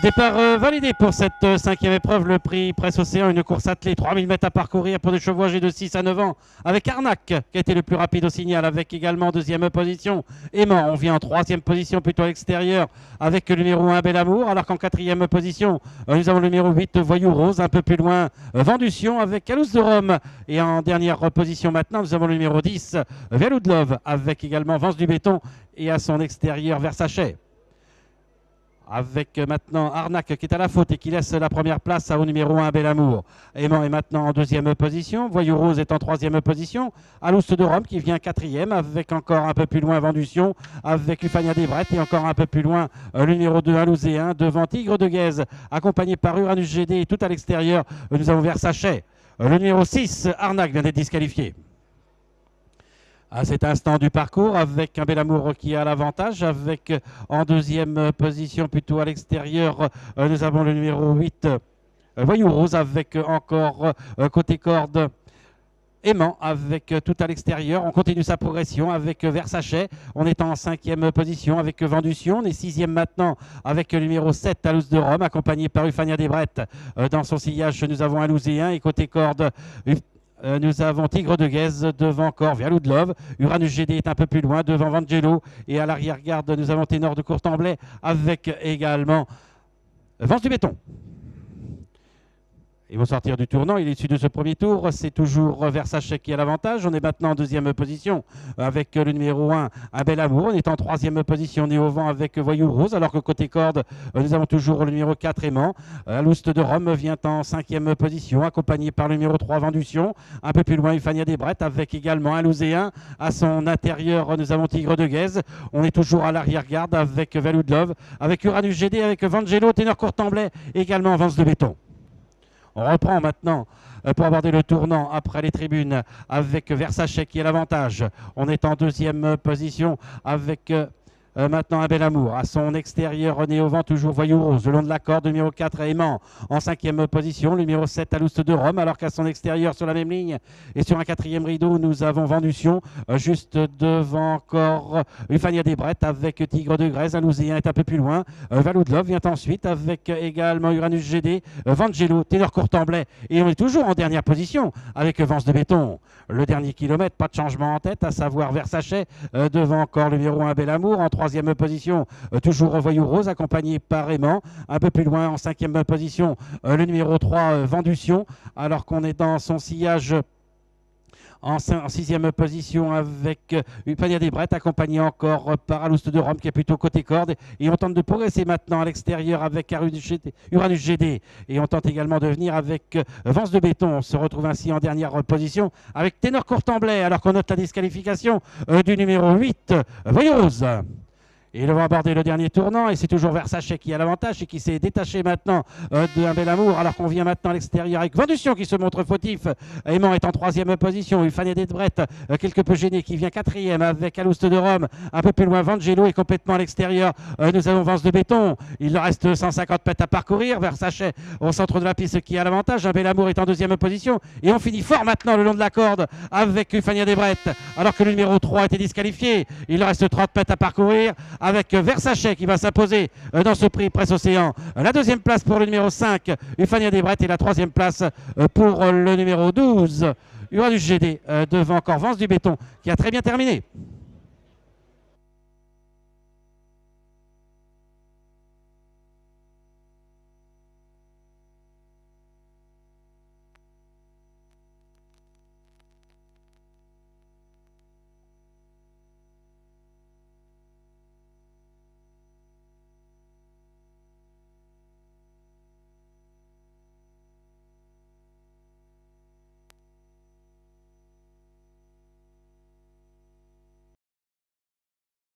Départ validé pour cette cinquième épreuve, le prix Presse Océan, une course attelée, 3000 mètres à parcourir pour des chevaux âgés de 6 à 9 ans, avec Arnac qui a été le plus rapide au signal, avec également en deuxième position Aimant. On vient en troisième position plutôt à l'extérieur avec le numéro 1 Bel Amour, alors qu'en quatrième position nous avons le numéro 8 Voyou Rose, un peu plus loin Vendution avec Calous de Rome, et en dernière position maintenant nous avons le numéro 10 Vialou de Love avec également Vence du Béton et à son extérieur Versachet. Avec maintenant Arnac qui est à la faute et qui laisse la première place au numéro 1 Bel Amour. Aimant est maintenant en deuxième position. Voyou Rose est en troisième position. Alouste de Rome qui vient quatrième avec encore un peu plus loin Vendution, avec Ufania Desbrettes et encore un peu plus loin le numéro 2 Alouséen devant Tigre de Guèze accompagné par Uranus GD. Et tout à l'extérieur nous avons Versachet. Le numéro 6 Arnac vient d'être disqualifié. À cet instant du parcours, avec un Bel Amour qui a l'avantage, avec en deuxième position plutôt à l'extérieur, nous avons le numéro 8 Voyou Rose, avec encore côté corde Aimant, avec tout à l'extérieur. On continue sa progression avec Versachet. On est en cinquième position avec Vendution. On est sixième maintenant avec le numéro 7 Alous de Rome, accompagné par Ufania Desbrettes. Dans son sillage, nous avons Alouséen et côté corde nous avons Tigre de Guèze devant encore Vialou de Love. Uranus GD est un peu plus loin devant Vangelo. Et à l'arrière-garde, nous avons Ténor de Courtemblay avec également Vence du Béton. Ils vont sortir du tournant. Il est issu de ce premier tour. C'est toujours Versachet qui a l'avantage. On est maintenant en deuxième position avec le numéro 1, Un Bel Amour. On est en troisième position, on est au vent avec Voyou Rose. Alors que côté corde, nous avons toujours le numéro 4, Aimant. Alouste de Rome vient en cinquième position, accompagné par le numéro 3, Vendution. Un peu plus loin, Ufania Desbrettes avec également un Alouséen. À son intérieur, nous avons Tigre de Guèze. On est toujours à l'arrière-garde avec Vialou de Love, avec Uranus GD, avec Vangelo, Ténor Courtemblay, également Vence de Béton. On reprend maintenant pour aborder le tournant après les tribunes avec Versachet qui a l'avantage. On est en deuxième position avec maintenant Un Bel Amour. À son extérieur, René au vent, toujours Voyou Rose. Le long de la corde, numéro 4, Aimant. En cinquième position, le numéro 7, Alouste de Rome. Alors qu'à son extérieur, sur la même ligne et sur un quatrième rideau, nous avons Vendution. Juste devant encore Ufania Desbrettes avec Tigre de Guèze. Alouséen est un peu plus loin. Vialou de Love vient ensuite avec également Uranus GD, Vangelo, Ténor Courtemblay. Et on est toujours en dernière position avec Vence de Béton. Le dernier kilomètre, pas de changement en tête, à savoir Versachet devant encore le numéro 1 Bel Amour. En troisième position, toujours Voyou Rose, accompagné par Aimant. Un peu plus loin, en cinquième position, le numéro 3 Vendution, alors qu'on est dans son sillage en sixième position avec Ufania Desbrettes, accompagné encore par Alouste de Rome qui est plutôt côté corde. Et on tente de progresser maintenant à l'extérieur avec Uranus GD. Et on tente également de venir avec Vence de Béton. On se retrouve ainsi en dernière position avec Ténor Courtemblay, alors qu'on note la disqualification du numéro 8, Voyou Rose. Et ils vont aborder le dernier tournant et c'est toujours Versachet qui a l'avantage et qui s'est détaché maintenant d'un Bel Amour, alors qu'on vient maintenant à l'extérieur avec Vendution qui se montre fautif. Aimant est en troisième position. Ufania Desbrettes quelque peu gêné qui vient quatrième avec Alouste de Rome. Un peu plus loin, Vangelo est complètement à l'extérieur. Nous avons Vence de Béton. Il reste 150 mètres à parcourir. Versachet au centre de la piste qui a l'avantage. Un Bel Amour est en deuxième position. Et on finit fort maintenant le long de la corde avec Ufania Desbrettes, alors que le numéro 3 a été disqualifié. Il reste 30 mètres à parcourir, avec Versachet qui va s'imposer dans ce prix Presse Océan. La deuxième place pour le numéro 5, Ufania Desbrettes, et la troisième place pour le numéro 12, Uranus GD, devant encore Vence du Béton, qui a très bien terminé.